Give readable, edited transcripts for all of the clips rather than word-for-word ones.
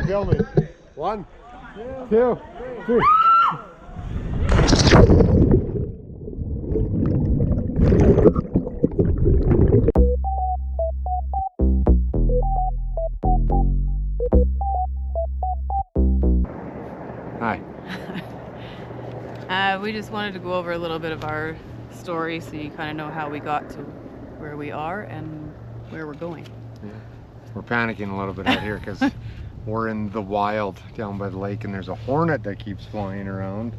Filming. 1, 2, 3. Hi. We just wanted to go over a little bit of our story so you kind of know how we got to where we are and where we're going. Yeah. We're panicking a little bit out here because we're in the wild down by the lake and there's a hornet that keeps flying around.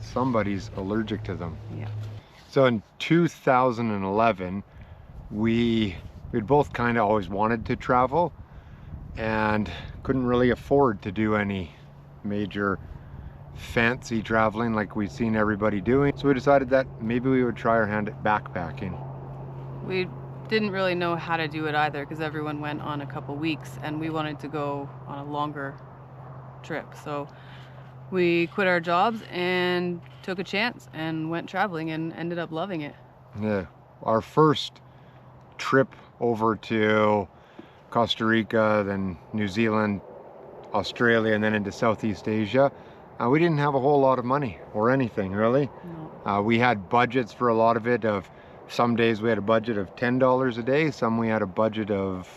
Somebody's allergic to them. Yeah. So in 2011, we'd both kind of always wanted to travel and couldn't really afford to do any major fancy traveling like we've seen everybody doing. So we decided that maybe we would try our hand at backpacking. We didn't really know how to do it either because everyone went on a couple weeks and we wanted to go on a longer trip. So we quit our jobs and took a chance and went traveling and ended up loving it. Yeah, our first trip over to Costa Rica, then New Zealand, Australia, and then into Southeast Asia. We didn't have a whole lot of money or anything really. No. We had budgets for a lot of it. Some days we had a budget of $10 a day, some we had a budget of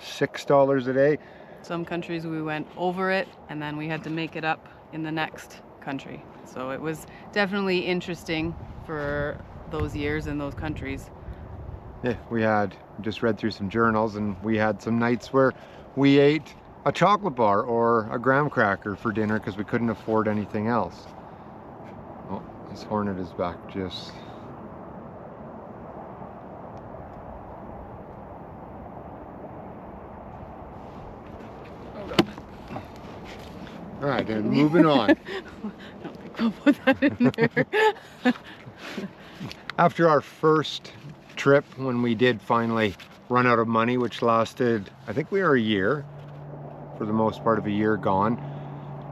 $6 a day. Some countries we went over it and then we had to make it up in the next country. So it was definitely interesting for those years in those countries. Yeah, we just read through some journals and we had some nights where we ate a chocolate bar or a graham cracker for dinner because we couldn't afford anything else. Oh, this hornet is back just... All right, then moving on. I don't think we'll put that in there. After our first trip, when we did finally run out of money, which lasted, I think we were a year, for the most part of a year gone,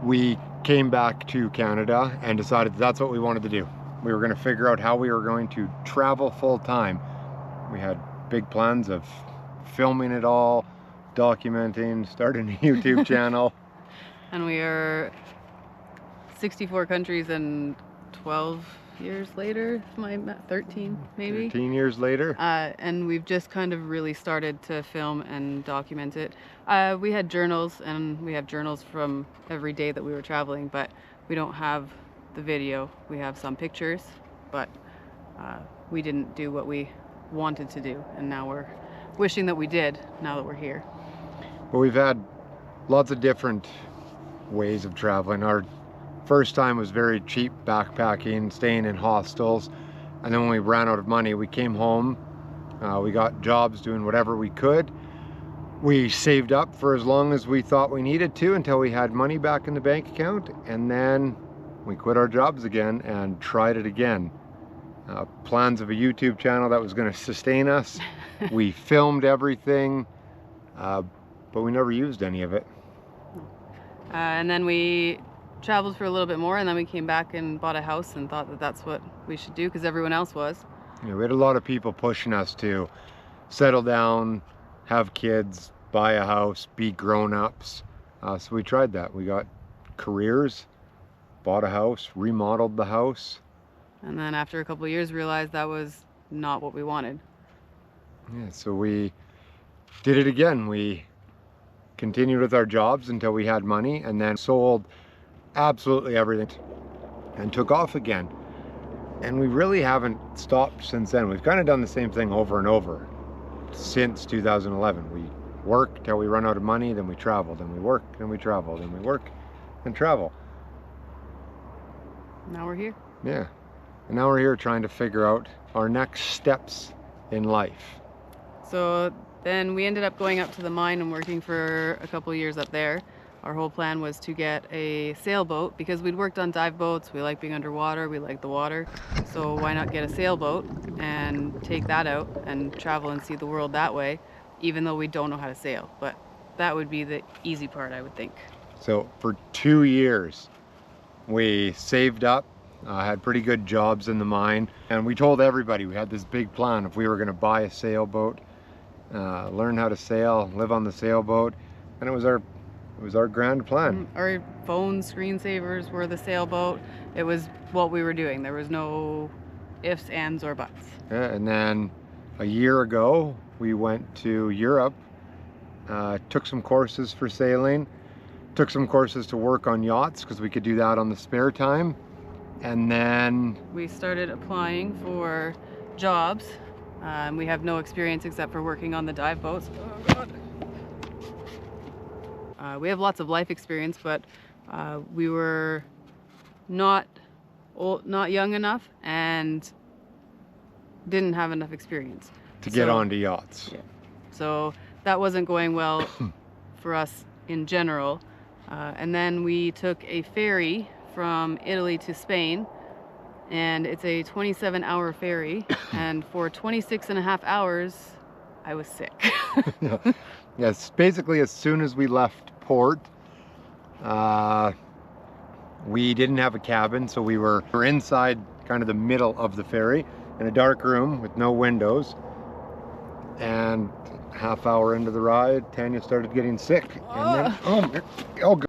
we came back to Canada and decided that's what we wanted to do. We were going to figure out how we were going to travel full time. We had big plans of filming it all, documenting, starting a YouTube channel. And we are 64 countries and 12 years later, 13 maybe? 13 years later. And we've just kind of really started to film and document it. We had journals and we have journals from every day that we were traveling, but we don't have the video. We have some pictures, but we didn't do what we wanted to do. And now we're wishing that we did now that we're here. Well, we've had lots of different ways of traveling. Our first time was very cheap backpacking, staying in hostels, and then when we ran out of money, we came home. We got jobs doing whatever we could. We saved up for as long as we thought we needed to until we had money back in the bank account, and then we quit our jobs again and tried it again. Plans of a YouTube channel that was going to sustain us. We filmed everything, but we never used any of it. And then we traveled for a little bit more, and then we came back and bought a house and thought that that's what we should do because everyone else was. Yeah, we had a lot of people pushing us to settle down, have kids, buy a house, be grown-ups. So we tried that. We got careers, bought a house, remodeled the house. And then after a couple of years realized that was not what we wanted. Yeah, so we did it again. We continued with our jobs until we had money and then sold absolutely everything and took off again. And we really haven't stopped since then. We've kind of done the same thing over and over since 2011. We work till we run out of money, then we travel, then we work, then we travel, then we work and travel. Now we're here. Yeah. And now we're here trying to figure out our next steps in life. So then we ended up going up to the mine and working for a couple of years up there. Our whole plan was to get a sailboat because we'd worked on dive boats. We like being underwater, we like the water. So why not get a sailboat and take that out and travel and see the world that way, even though we don't know how to sail. But that would be the easy part, I would think. So for 2 years, we saved up, had pretty good jobs in the mine, and we told everybody we had this big plan if we were going to buy a sailboat, learn how to sail, live on the sailboat, and it was our It was our grand plan. Our phone screensavers were the sailboat. It was what we were doing. There was no ifs, ands, or buts. Yeah, and then a year ago, we went to Europe, took some courses for sailing, took some courses to work on yachts because we could do that on the spare time. And then we started applying for jobs. We have no experience except for working on the dive boats. Oh God. We have lots of life experience, but we were not young enough and didn't have enough experience to get onto yachts. Yeah. So that wasn't going well for us in general. And then we took a ferry from Italy to Spain, and it's a 27-hour ferry. And for 26 and a half hours, I was sick. Yeah. Yes, basically as soon as we left port, we didn't have a cabin, so we were inside kind of the middle of the ferry in a dark room with no windows. And half hour into the ride, Tanya started getting sick. And then, oh God.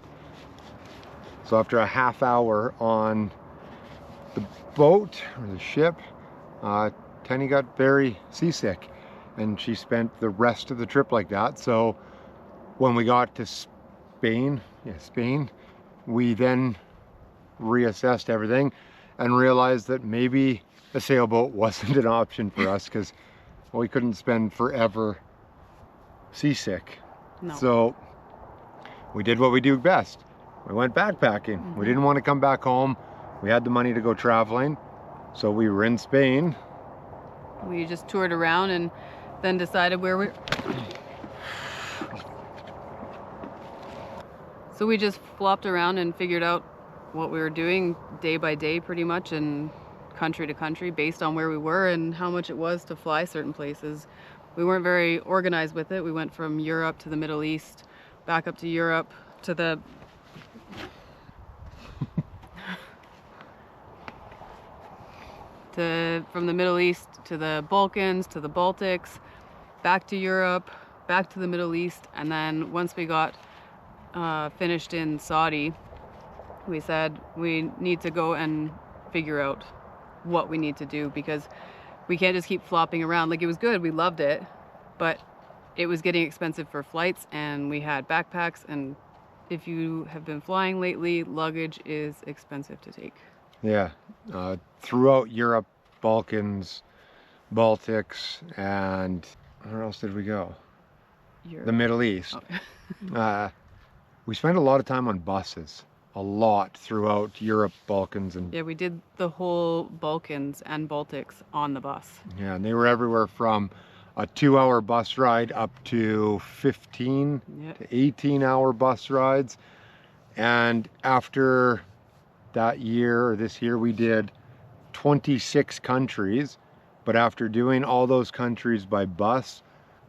So after a half hour on the boat or the ship, Tanya got very seasick, and she spent the rest of the trip like that. So when we got to Spain, we then reassessed everything and realized that maybe a sailboat wasn't an option for us because we couldn't spend forever seasick. No. So we did what we do best. We went backpacking. We didn't want to come back home. We had the money to go traveling, so we were in Spain. We just toured around and then decided where we... So we just flopped around and figured out what we were doing day by day pretty much, and country to country based on where we were and how much it was to fly certain places. We weren't very organized with it. We went from Europe to the Middle East, back up to Europe to the... from the Middle East to the Balkans, to the Baltics, back to Europe, back to the Middle East, and then once we got finished in Saudi, we said we need to go and figure out what we need to do, because we can't just keep flopping around. Like, it was good, we loved it, but it was getting expensive for flights, and we had backpacks, and if you have been flying lately, luggage is expensive to take. Yeah, throughout Europe, Balkans, Baltics, and where else did we go? Europe. The Middle East. Oh. We spent a lot of time on buses, a lot throughout Europe, Balkans, and... Yeah, we did the whole Balkans and Baltics on the bus. Yeah, and they were everywhere from a 2-hour bus ride up to 15 to 18-hour bus rides. And after that year, or this year, we did 26 countries, but after doing all those countries by bus,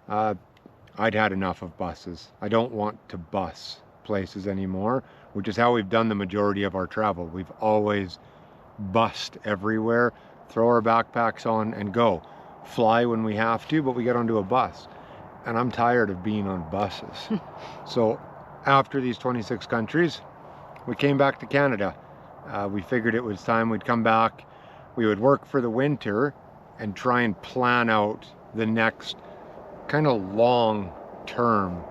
I'd had enough of buses. I don't want to bus places anymore, which is how we've done the majority of our travel. We've always bussed everywhere, throw our backpacks on and go. Fly when we have to, but we get onto a bus. And I'm tired of being on buses. So after these 26 countries, we came back to Canada. We figured it was time we'd come back. We would work for the winter and try and plan out the next kind of long term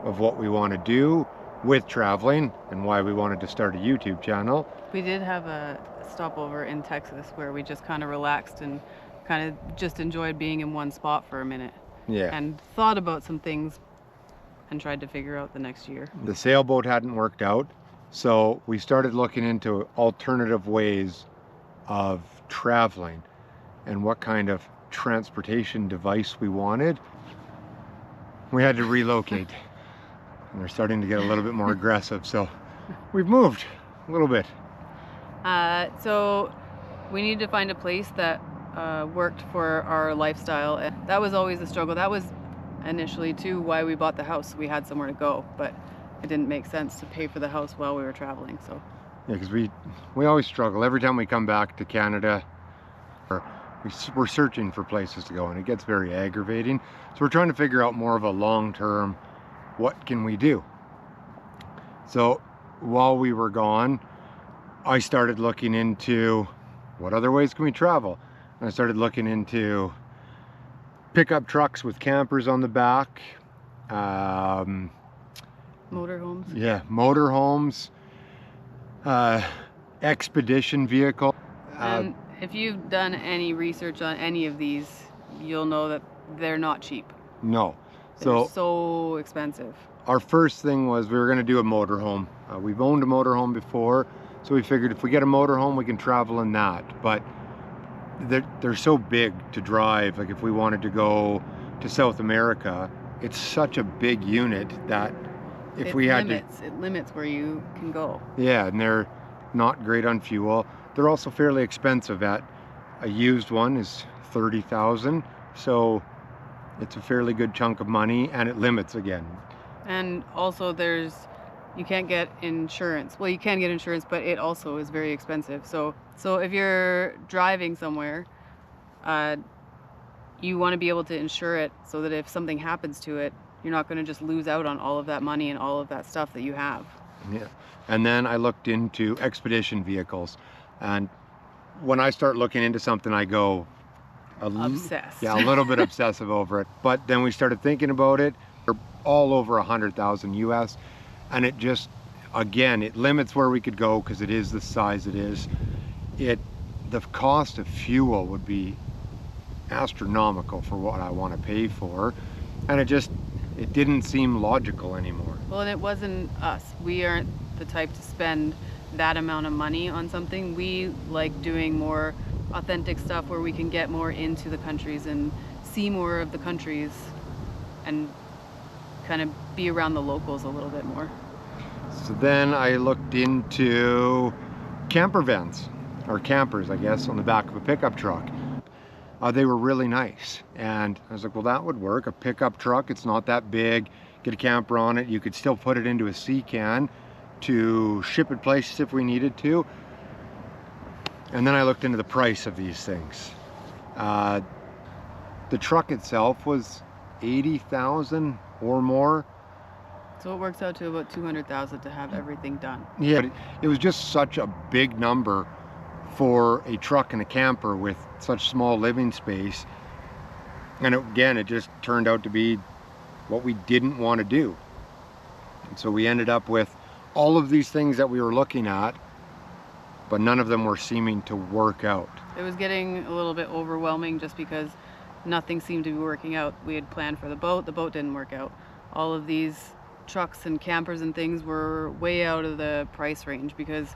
of what we want to do with traveling and why we wanted to start a YouTube channel. We did have a stopover in Texas where we just kind of relaxed and kind of just enjoyed being in one spot for a minute. Yeah. And thought about some things and tried to figure out the next year. The sailboat hadn't worked out, so we started looking into alternative ways of traveling and what kind of transportation device we wanted. We had to relocate. And they're starting to get a little bit more aggressive, so we've moved a little bit. So we needed to find a place that worked for our lifestyle. And that was always a struggle. That was initially too why we bought the house. We had somewhere to go, but it didn't make sense to pay for the house while we were traveling. So yeah, because we always struggle every time we come back to Canada. We're searching for places to go, and it gets very aggravating. So we're trying to figure out more of a long-term, what can we do? So while we were gone, I started looking into what other ways can we travel. And I started looking into pickup trucks with campers on the back. Motorhomes. Yeah, motorhomes, expedition vehicle. And if you've done any research on any of these, you'll know that they're not cheap. No. They're so expensive. Our first thing was we were going to do a motorhome. We've owned a motorhome before, so we figured if we get a motorhome, we can travel in that. But they're so big to drive. Like if we wanted to go to South America, it's such a big unit that if we had to... It limits where you can go. Yeah, and they're not great on fuel. They're also fairly expensive. At a used one is $30,000, so it's a fairly good chunk of money, and it limits again. And also you can't get insurance. Well, you can get insurance, but it also is very expensive. So if you're driving somewhere, you want to be able to insure it so that if something happens to it, you're not going to just lose out on all of that money and all of that stuff that you have. Yeah. And then I looked into expedition vehicles, and when I start looking into something, I go obsessed. Yeah, a little bit obsessive over it. But then we started thinking about it. They're all over 100,000 US, and it just, again, it limits where we could go because it is the size it is. The cost of fuel would be astronomical for what I want to pay for, and it didn't seem logical anymore. Well, and it wasn't us. We aren't the type to spend that amount of money on something. We like doing more authentic stuff where we can get more into the countries and see more of the countries and kind of be around the locals a little bit more. So then I looked into camper vans, or campers, I guess, on the back of a pickup truck. They were really nice, and I was like, well, that would work. A pickup truck, it's not that big, get a camper on it, you could still put it into a sea can to ship it places if we needed to. And then I looked into the price of these things. The truck itself was $80,000 or more. So it works out to about $200,000 to have everything done. Yeah, but it was just such a big number for a truck and a camper with such small living space. And again, it just turned out to be what we didn't want to do. And so we ended up with all of these things that we were looking at, but none of them were seeming to work out. It was getting a little bit overwhelming just because nothing seemed to be working out. We had planned for the boat didn't work out. All of these trucks and campers and things were way out of the price range because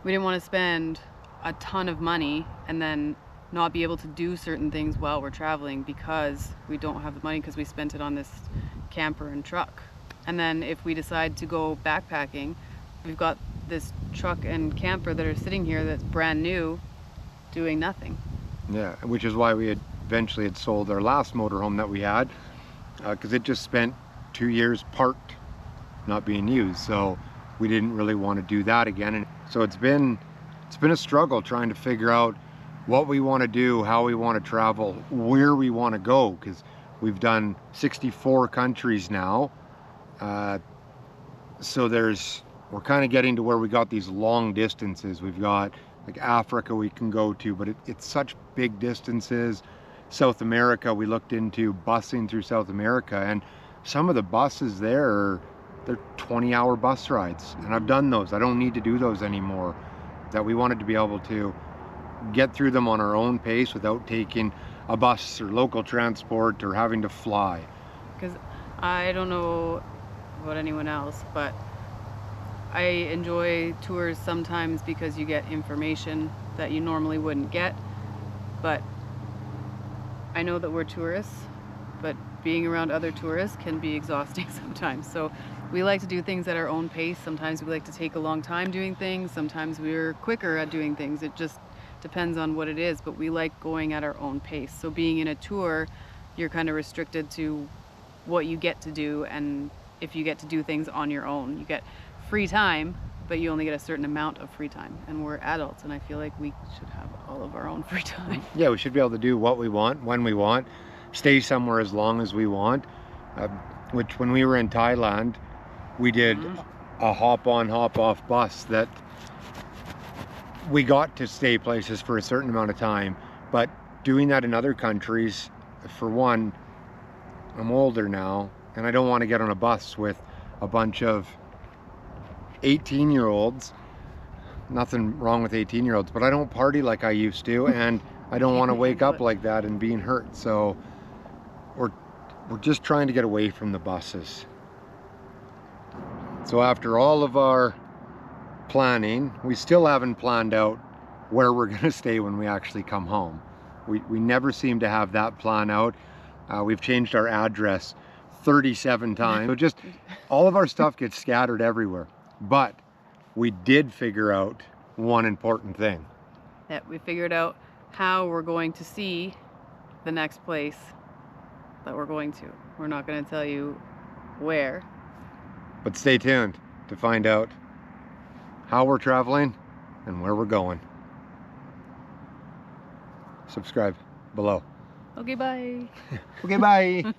we didn't want to spend a ton of money and then not be able to do certain things while we're traveling because we don't have the money because we spent it on this camper and truck. And then if we decide to go backpacking, we've got this truck and camper that are sitting here that's brand new, doing nothing. Yeah, which is why we had eventually sold our last motorhome that we had, because it just spent 2 years parked, not being used. So we didn't really want to do that again. And so it's been a struggle trying to figure out what we want to do, how we want to travel, where we want to go, because we've done 64 countries now. So we're kind of getting to where we got these long distances. We've got like Africa we can go to, but it's such big distances. South America, we looked into busing through South America, and some of the buses they're 20-hour bus rides, and I've done those. I don't need to do those anymore. That we wanted to be able to get through them on our own pace without taking a bus or local transport or having to fly. Because I don't know about anyone else, but I enjoy tours sometimes because you get information that you normally wouldn't get. But I know that we're tourists, but being around other tourists can be exhausting sometimes. So we like to do things at our own pace. Sometimes we like to take a long time doing things. Sometimes we're quicker at doing things. It just depends on what it is, but we like going at our own pace. So being in a tour, you're kind of restricted to what you get to do, and if you get to do things on your own. You get free time, but you only get a certain amount of free time. And we're adults, and I feel like we should have all of our own free time. Yeah, we should be able to do what we want, when we want, stay somewhere as long as we want. Which when we were in Thailand, we did a hop on, hop off bus that we got to stay places for a certain amount of time. But doing that in other countries, for one, I'm older now and I don't want to get on a bus with a bunch of 18-year-olds. Nothing wrong with 18-year-olds, but I don't party like I used to, and I don't want to wake up like that and being hurt. So we're just trying to get away from the buses. So after all of our planning, we still haven't planned out where we're going to stay when we actually come home. We never seem to have that plan out. We've changed our address 37 times. So just all of our stuff gets scattered everywhere. But we did figure out one important thing. That we figured out how we're going to see the next place that we're going to. We're not going to tell you where. But stay tuned to find out how we're traveling and where we're going. Subscribe below. Okay, bye. Okay, bye.